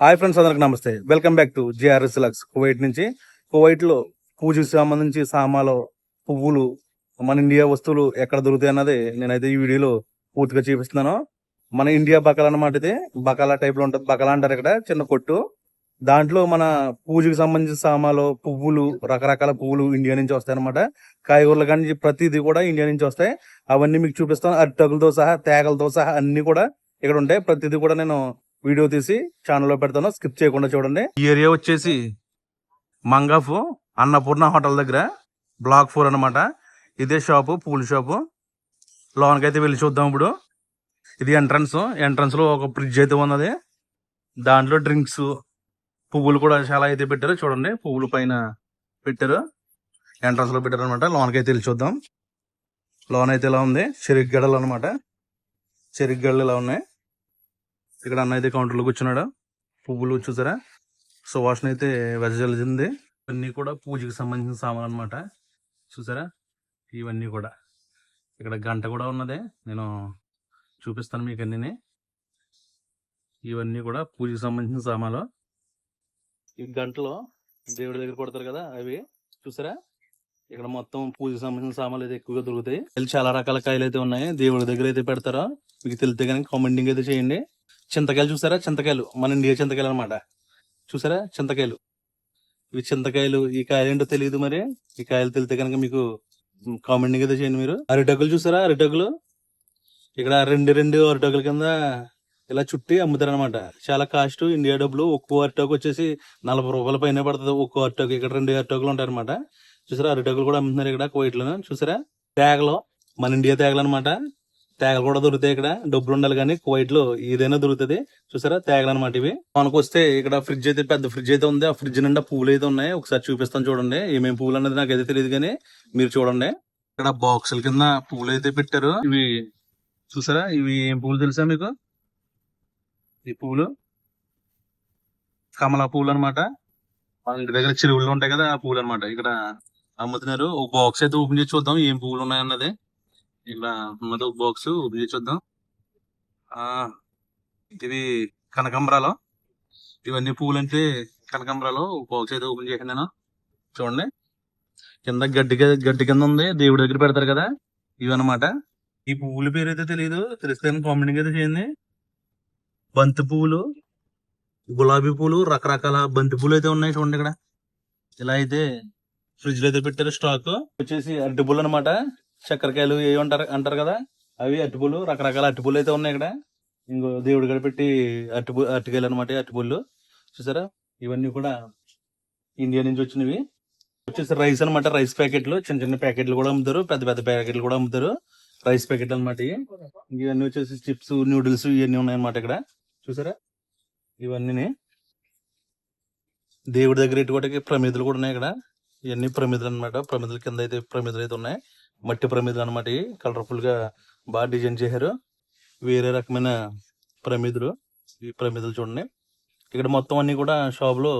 Hi friends, అందరికి నమస్తే. Welcome back to GRS లక్స్ కువైట్ నుంచి. కువైట్లో పూజకి సంబంధించి సామాలు, పువ్వులు, మన ఇండియా వస్తువులు ఎక్కడ దొరుకుతాయి అన్నది నేనైతే ఈ వీడియోలో పూర్తిగా చూపిస్తున్నాను. మన ఇండియా బకాల అన్నమాట. ఇది బకాలా టైప్ లో ఉంటుంది. బకాలా అంటారు ఇక్కడ, చిన్న కొట్టు. దాంట్లో మన పూజకి సంబంధించిన సామాలు, పువ్వులు, రకరకాల పువ్వులు ఇండియా నుంచి వస్తాయి అనమాట. కాయగూరలు కానీ ప్రతిదీ కూడా ఇండియా నుంచి వస్తాయి. అవన్నీ మీకు చూపిస్తాను. అరిటాకులతో సహా, తేగలతో సహా అన్ని కూడా ఇక్కడ ఉంటాయి. ప్రతిదీ కూడా నేను వీడియో తీసి ఛానల్లో పెడతాను, స్కిప్ చేయకుండా చూడండి. ఈ ఏరియా వచ్చేసి మంగాఫ్ అన్నపూర్ణ హోటల్ దగ్గర బ్లాక్ 4 అనమాట. ఇదే షాపు, పూల షాపు. లోనకైతే వెళ్ళి చూద్దాం ఇప్పుడు. ఇది ఎంట్రన్స్ లో ఒక ఫ్రిడ్జ్ అయితే ఉన్నది. దాంట్లో డ్రింక్స్, పువ్వులు కూడా చాలా అయితే పెట్టారు. చూడండి, పువ్వులు పైన పెట్టారు, ఎంట్రన్స్ లో పెట్టారు అనమాట. లోనకైతే వెళ్ళి చూద్దాం. లోన్ అయితే ఇలా ఉంది. చెరుకు గడలు అనమాట. చెరుకు గడలు ఇలా ఉన్నాయి. ఇక్కడ అన్న అయితే కౌంటర్లో కూర్చున్నాడు. పువ్వులు చూసారా, సువాసన అయితే వెదజల్లింది. ఇవన్నీ కూడా పూజకి సంబంధించిన సామాన్ అనమాట. చూసారా, ఇవన్నీ కూడా. ఇక్కడ గంట కూడా ఉన్నది, నేను చూపిస్తాను మీకు అన్నీ. ఇవన్నీ కూడా పూజకి సంబంధించిన సామాన్లు. ఈ గంటలో దేవుడి దగ్గర కొడతారు కదా, అవి చూసారా. ఇక్కడ మొత్తం పూజకి సంబంధించిన సామాన్లు అయితే ఎక్కువగా దొరుకుతాయి. చాలా రకాల కాయలు అయితే ఉన్నాయి. దేవుడి దగ్గర అయితే పెడతారా, మీకు తెలితే కనుక కామెంటింగ్ అయితే చేయండి. చింతకాయలు చూసారా, చింతకాయలు మన ఇండియా చింతకాయలు అనమాట. చూసారా చింతకాయలు, ఇవి చింతకాయలు. ఈ కాయలు ఏంటో తెలియదు, మరి ఈ కాయలు తెలితే కనుక మీకు కామెంటింగ్ అయితే చేయండి మీరు. అరిటాకులు చూసారా, అరిటాకులు ఇక్కడ రెండు అరిటాకుల కింద ఇలా చుట్టి అమ్ముతారు అనమాట. చాలా కాస్ట్, ఇండియా డబ్బులు. ఒక్కో అరిటాకు వచ్చేసి 40 రూపాయల పైన పడుతుంది ఒక్కో అరిటాకు. ఇక్కడ 2 అరిటాకులు ఉంటాయి అనమాట. చూసారా, అరిటాకులు కూడా అమ్ముతున్నారు ఇక్కడ కువైట్లోనే. చూసారా, తేగలు మన ఇండియా తేగలు అనమాట. తేగలు కూడా దొరుకుతాయి ఇక్కడ. డబ్బులు ఉండాలి కానీ కువైట్ లో ఏదైనా దొరుకుతుంది. చూసారా, తేగలు అనమాట ఇవి. మనకు వస్తే ఇక్కడ ఫ్రిడ్జ్ అయితే, పెద్ద ఫ్రిడ్జ్ అయితే ఉంది. ఆ ఫ్రిడ్జ్ నిండా పువ్వులు అయితే ఉన్నాయి. ఒకసారి చూపిస్తాను చూడండి. ఏమేమి పువ్వులు అనేది నాకు అయితే తెలియదు కానీ మీరు చూడండి. ఇక్కడ బాక్సుల కింద పువ్వులు అయితే పెట్టారు. ఇవి చూసారా, ఇవి ఏం పువ్వులు తెలుసా మీకు? ఈ పువ్వులు కమలా పువ్వులు అనమాట. మన ఇంటి దగ్గర చెరువులు ఉంటాయి కదా, ఆ పువ్వులు అనమాట. ఇక్కడ అమ్ముతున్నారు. ఒక బాక్స్ అయితే ఓపెన్ చేసి చూద్దాం ఏం పువ్వులు ఉన్నాయన్నది. ఇక్కడ ఉన్నది ఒక బాక్స్, ఓపెన్ చేసి చూద్దాం. ఇది కనకాంబరాలు. ఇవన్నీ పువ్వులు అంటే కనకాంబరాలు. బాక్స్ అయితే ఓపెన్ చేసాను నేను. చూడండి, కింద గడ్డి కింద ఉంది. దేవుడి దగ్గర పెడతారు కదా, ఇవన్నమాట. ఈ పువ్వుల పేరు అయితే తెలియదు, తెలిస్తే కామెంటింగ్ అయితే చేయండి. బంతి పువ్వులు, గులాబీ పూలు, రకరకాల బంతి పూలు అయితే ఉన్నాయి. చూడండి, ఇక్కడ ఇలా అయితే ఫ్రిడ్జ్ లో అయితే పెట్టారు. స్టాక్ వచ్చేసి అరటిపూలు అనమాట. చక్కెరకాయలు ఏవి అంటారు కదా, అవి అరటిపూలు. రకరకాల అరటిపూలు అయితే ఉన్నాయి ఇక్కడ. ఇంకో దేవుడి గడ పెట్టి అరటికాయలు అనమాట, అరటిపూలు. చూసారా, ఇవన్నీ కూడా ఇండియా నుంచి వచ్చినవి. వచ్చేసి రైస్ అనమాట. రైస్ ప్యాకెట్లు, చిన్న చిన్న ప్యాకెట్లు కూడా అమ్ముతారు, పెద్ద పెద్ద ప్యాకెట్లు కూడా అమ్ముతారు. రైస్ ప్యాకెట్ అనమాట. ఇవన్నీ వచ్చేసి చిప్స్, నూడిల్స్ ఇవన్నీ ఉన్నాయన్నమాట ఇక్కడ. చూసారా, ఇవన్నీ దేవుడి దగ్గర ఇటువంటి ప్రమిదలు కూడా ఉన్నాయి ఇక్కడ. ఇవన్నీ ప్రమిదలు అనమాట. ప్రమిదల కింద అయితే ప్రమిదలు అయితే ఉన్నాయి. మట్టి ప్రమిదలు అనమాట. కలర్ఫుల్ గా బాగా డిజైన్ చేశారు. వేరే రకమైన ప్రమిదలు. ఈ ప్రమిదలు చూడండి. ఇక్కడ మొత్తం అన్ని కూడా షాప్ లో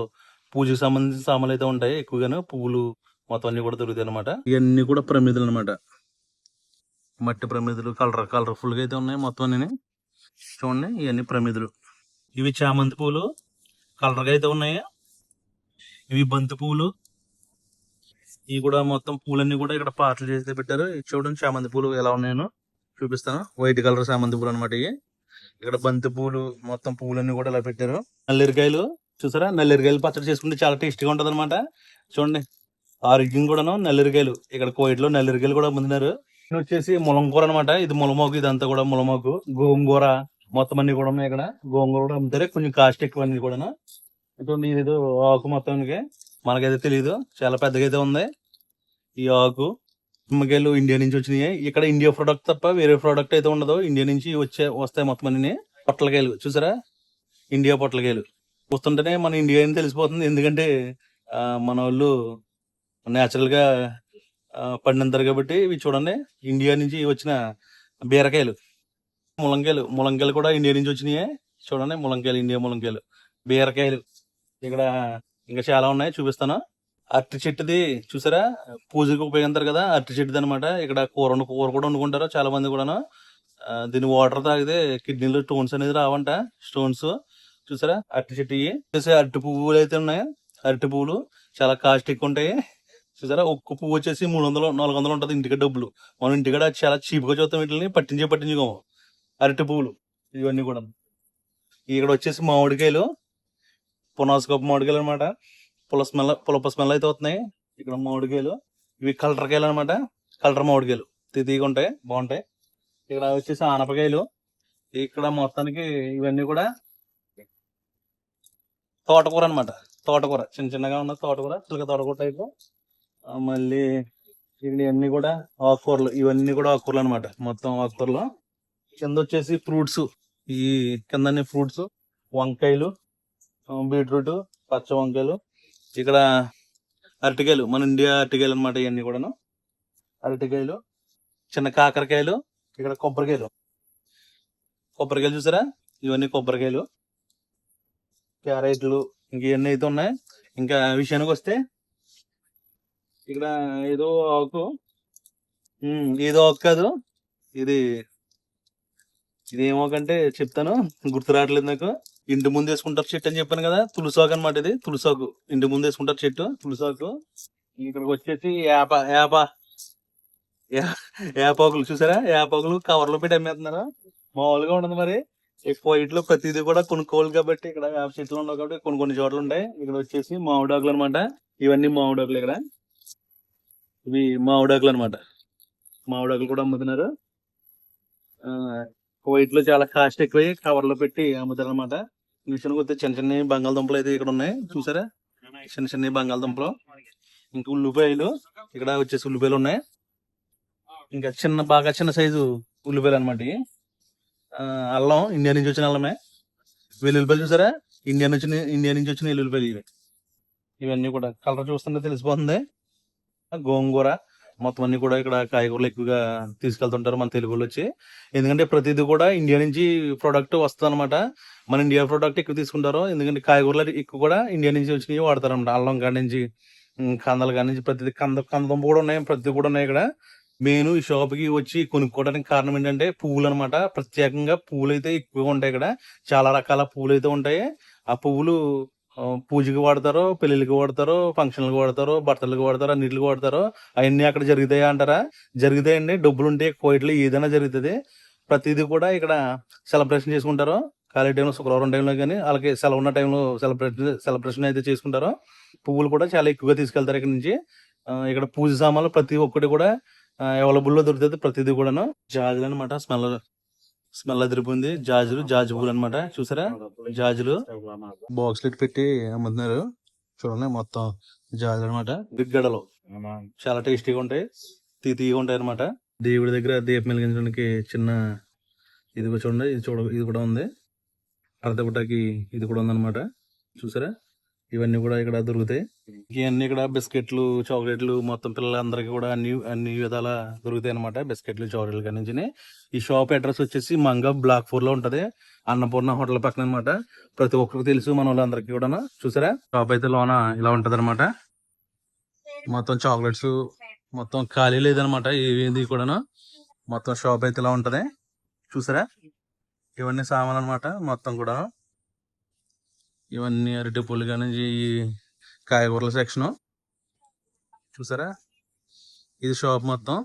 పూజకు సంబంధించిన సామాన్లు అయితే ఉంటాయి. ఎక్కువగాను పువ్వులు మొత్తం అన్ని కూడా దొరుకుతాయి అనమాట. ఇవన్నీ కూడా ప్రమిదలు అనమాట. మట్టి ప్రమిదలు కలర్ఫుల్ గా అయితే ఉన్నాయి మొత్తం అన్ని. చూడండి, ఇవన్నీ ప్రమిదలు. ఇవి చామంతి పూలు కలర్ గా అయితే ఉన్నాయి. ఇవి బంతి పూలు. ఇవి కూడా మొత్తం పూలన్నీ కూడా ఇక్కడ పాటలు చేసి పెట్టారు. చూడండి, చామంతి పూలు ఎలా ఉన్నాయో చూపిస్తాను. వైట్ కలర్ చామంతి పూలు అనమాట. ఇక్కడ బంతి పూలు, మొత్తం పూలన్నీ కూడా ఇలా పెట్టారు. నల్లిరికాయలు చూసారా, నల్లిరికాయలు పచ్చడి చేసుకుంటే చాలా టేస్టీగా ఉంటది అనమాట. చూడండి, ఆరోగ్యం కూడాను. నల్లిరికాయలు ఇక్కడ కోయిట్ లో నల్లిరికాయలు కూడా అమ్ముతున్నారు. వచ్చేసి ములంకూర అనమాట. ఇది ములమాకు, ఇదంతా కూడా ములమాకు. గోంగూర మొత్తం అన్ని కూడా ఉన్నాయి ఇక్కడ. గోంగూర కూడా అమ్ముతారు, కొంచెం కాస్ట్ ఎక్కువ అన్ని కూడా. ఇటువంటి ఇది ఆకు మొత్తానికి మనకైతే తెలియదు, చాలా పెద్దగా అయితే ఉంది ఈ ఆకు. నిమ్మకాయలు ఇండియా నుంచి వచ్చినాయి. ఇక్కడ ఇండియా ప్రొడక్ట్ తప్ప వేరే ప్రొడక్ట్ అయితే ఉండదు. ఇండియా నుంచి వస్తాయి మొత్తం అన్ని. పొట్లకాయలు చూసారా, ఇండియా పొట్లకాయలు వస్తుంటేనే మన ఇండియా అని తెలిసిపోతుంది. ఎందుకంటే మన వాళ్ళు నేచురల్ గా పండింతారు కాబట్టి. ఇవి చూడండి, ఇండియా నుంచి వచ్చిన బీరకాయలు. ములంకాయలు కూడా ఇండియా నుంచి వచ్చినాయి. చూడండి, ములంకాయలు, ఇండియా ములంకాయలు. బీరకాయలు ఇక్కడ ఇంకా చాలా ఉన్నాయి, చూపిస్తాను. అరటి చెట్టుది చూసారా, పూజకి ఉపయోగిస్తారు కదా, అరటి చెట్టుది అనమాట. ఇక్కడ కూర కూడా వండుకుంటారు చాలా మంది కూడాను. దీని వాటర్ తాగితే కిడ్నీలో స్టోన్స్ అనేది రావంట. స్టోన్స్ చూసారా అరటి చెట్టు ఇవి చూసే అరటి పువ్వులు అయితే ఉన్నాయి. అరటి పువ్వులు చాలా కాస్ట్ ఎక్కువ ఉంటాయి. చూసారా ఒక్క పువ్వు వచ్చేసి 300-400 ఉంటది ఇంటికి డబ్బులు. మనం ఇంటికాడ చాలా చీప్ గా చూస్తాం, వీటిని పట్టించుకోము. అరటి పువ్వులు ఇవన్నీ కూడా. ఇక్కడ వచ్చేసి మామిడికాయలు, పునాసకప్పు మామిడికాయలు అనమాట. పులప స్మెల్ అయితే వస్తున్నాయి. ఇక్కడ మామిడికాయలు ఇవి కలర్ కాయలు అనమాట. కలర్ మామిడికాయలు తీగా ఉంటాయి, బాగుంటాయి. ఇక్కడ వచ్చేసి ఆనపకాయలు. ఇక్కడ మొత్తానికి ఇవన్నీ కూడా తోటకూర అనమాట. తోటకూర చిన్న చిన్నగా ఉన్న తోటకూర, చిలక తోటకూర టైపు. మళ్ళీ ఇక్కడ ఇవన్నీ కూడా ఆకుకూరలు, ఇవన్నీ కూడా ఆకుకూరలు అనమాట. మొత్తం ఆకుకూరలు. కింద వచ్చేసి ఫ్రూట్స్, ఈ కింద ఫ్రూట్స్, వంకాయలు, బీట్రూట్, పచ్చ వంకాయలు. ఇక్కడ అరటికాయలు, మన ఇండియా అరటికాయలు అనమాట. ఇవన్నీ కూడాను అరటికాయలు, చిన్న కాకరకాయలు. ఇక్కడ కొబ్బరికాయలు చూసారా, ఇవన్నీ కొబ్బరికాయలు, క్యారెట్లు, ఇంక ఇవన్నీ అయితే ఉన్నాయి. ఇంకా విషయానికి వస్తే ఇక్కడ ఏదో ఆకు కాదు, ఇది ఏమోకంటే చెప్తాను, గుర్తు రావట్లేదు నాకు. ఇంటి ముందు వేసుకుంటారు చెట్టు అని చెప్పాను కదా, తులసాకు అనమాట. ఇది తులసాకు, ఇంటి ముందు వేసుకుంటారు చెట్టు తులసాకు. ఇక్కడికి వచ్చేసి ఏపాకులు చూసారా, ఏపాకులు కవర్లో పెట్టి అమ్మేస్తున్నారు. మామూలుగా ఉండదు మరి. ఎక్కువ ఇట్లో ప్రతిదీ కూడా కొనుక్కోవాలి కాబట్టి ఇక్కడ వేప చెట్లు ఉండవు కాబట్టి కొన్ని చోట్ల ఉంటాయి. ఇక్కడ వచ్చేసి మామిడాకులు అనమాట. ఇవన్నీ మామిడాకులు. ఇక్కడ ఇవి మామిడాకులు అనమాట. మామిడాకులు కూడా అమ్ముతున్నారు. వైట్ లో చాలా కాస్ట్ ఎక్కువ, కవర్లో పెట్టి అమ్ముతారు అనమాట. విషయానికి వస్తే చిన్న చిన్న బంగాళదుంపలు అయితే ఇక్కడ ఉన్నాయి చూసారా, చిన్న బంగాళదుంపలు. ఇంకా ఉల్లిపాయలు, ఇక్కడ వచ్చేసి ఉల్లిపాయలు ఉన్నాయి. ఇంకా బాగా చిన్న సైజు ఉల్లిపాయలు అనమాట. అల్లం, ఇండియా నుంచి వచ్చిన అల్లమే. వెల్లుల్లిపాయలు చూసారా, ఇండియా నుంచి వచ్చిన వెల్లుల్లిపాయలు ఇవి. ఇవన్నీ కూడా కలర్ చూస్తుంటే తెలిసిపోతుంది. గోంగూర, మొత్తం అన్ని కూడా ఇక్కడ కాయగూరలు ఎక్కువగా తీసుకెళ్తుంటారు మన తెలుగులో వచ్చి. ఎందుకంటే ప్రతిదీ కూడా ఇండియా నుంచి ప్రోడక్ట్ వస్తుంది అనమాట. మన ఇండియా ప్రోడక్ట్ ఎక్కువ తీసుకుంటారు. ఎందుకంటే కాయగూరలు ఎక్కువ కూడా ఇండియా నుంచి వచ్చినవి వాడతారు అనమాట. అల్లం కాడి నుంచి, కందల కాడి నుంచి ప్రతిదీ, కందదుంప కూడా ఉన్నాయి, ప్రతిదీ కూడా ఉన్నాయి ఇక్కడ. మెయిన్ ఈ షాప్ కి వచ్చి కొనుక్కోవడానికి కారణం ఏంటంటే పువ్వులు అనమాట. ప్రత్యేకంగా పువ్వులు అయితే ఎక్కువగా ఉంటాయి ఇక్కడ. చాలా రకాల పువ్వులు అయితే ఉంటాయి. ఆ పువ్వులు పూజకి వాడతారు, పెళ్లికి వాడతారు, ఫంక్షన్లకు వాడతారు, బట్టలకు వాడతారు, అన్నిటికి వాడతారు. అవన్నీ అక్కడ జరుగుతాయా అంటారా? జరుగుతాయండి. డబ్బులు ఉంటే కోయిట్లో ఏదైనా జరుగుతుంది. ప్రతిదీ కూడా ఇక్కడ సెలబ్రేషన్ చేసుకుంటారు. ఖాళీ టైంలో, శుక్రవారం టైంలో కానీ అలాగే సెలవు ఉన్న టైంలో సెలబ్రేషన్ అయితే చేసుకుంటారు. పువ్వులు కూడా చాలా ఎక్కువగా తీసుకెళ్తారు ఇక్కడ నుంచి. ఇక్కడ పూజ సామాన్లు ప్రతి ఒక్కటి కూడా అవైలబుల్ లో దొరుకుతుంది. ప్రతిదీ కూడాను జాజులు అనమాట. స్మెల్ అదిరిపోయింది. జాజు పూలు అనమాట. చూసారా, జాజులు బాక్స్ పెట్టి అమ్ముతున్నారు. చూడండి, మొత్తం జాజులు అనమాట. బిగ్గడలు చాలా టేస్టీగా ఉంటాయి, తీగా ఉంటాయి అనమాట. దేవుడి దగ్గర దీపం వెలిగించడానికి చిన్న ఇది చూడండి, ఇది కూడా ఉంది. అరదపుటకి ఇది కూడా ఉందన్నమాట. చూసారా, ఇవన్నీ కూడా ఇక్కడ దొరుకుతాయి. ఇవన్నీ ఇక్కడ బిస్కెట్లు, చాక్లెట్లు, మొత్తం పిల్లలందరికీ కూడా అన్ని విధాల దొరుకుతాయి అనమాట. బిస్కెట్లు, చాక్లెట్లు కాడి నుంచి. ఈ షాప్ అడ్రస్ వచ్చేసి మంగ బ్లాక్ 4 లో ఉంటది, అన్నపూర్ణ హోటల్ పక్కన అనమాట. ప్రతి ఒక్కరికి తెలుసు, మన వాళ్ళందరికీ కూడా. చూసారా, షాప్ అయితే లోన ఇలా ఉంటది అనమాట. మొత్తం చాక్లెట్స్, మొత్తం ఖాళీ లేదనమాట ఏది కూడాను. మొత్తం షాప్ అయితే ఇలా ఉంటది. చూసారా, ఇవన్నీ సామాన్ అనమాట మొత్తం కూడా. ఇవన్నీ అరటి పూలు కానీ కాయగూరల సెక్షన్. చూసారా, ఇది షాప్ మొత్తం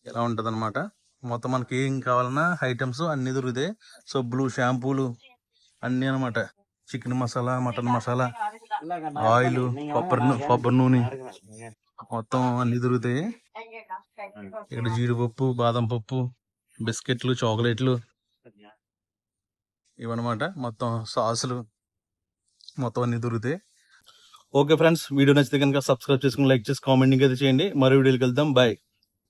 ఇలా ఉంటది అనమాట. మొత్తం మనకి ఏం కావాలన్నా ఐటమ్స్ అన్ని దొరుకుతాయి. సబ్బులు, షాంపూలు అన్ని అనమాట. Chicken masala, mutton masala, oil, కొబ్బరి నూనె మొత్తం అన్ని దొరుకుతాయి. ఇక్కడ జీడిపప్పు, బాదం పప్పు, బిస్కెట్లు, చాక్లెట్లు ఇవన్నమాట. మొత్తం సాసులు మొత్తం అన్ని దొరుకుతాయి. ఓకే ఫ్రెండ్స్, వీడియో నచ్చితే కనుక సబ్స్క్రైబ్ చేసుకుని, లైక్ చేసి, కామెంటింగ్ అయితే చేయండి. మరో వీడియోకి వెళ్దాం. బాయ్.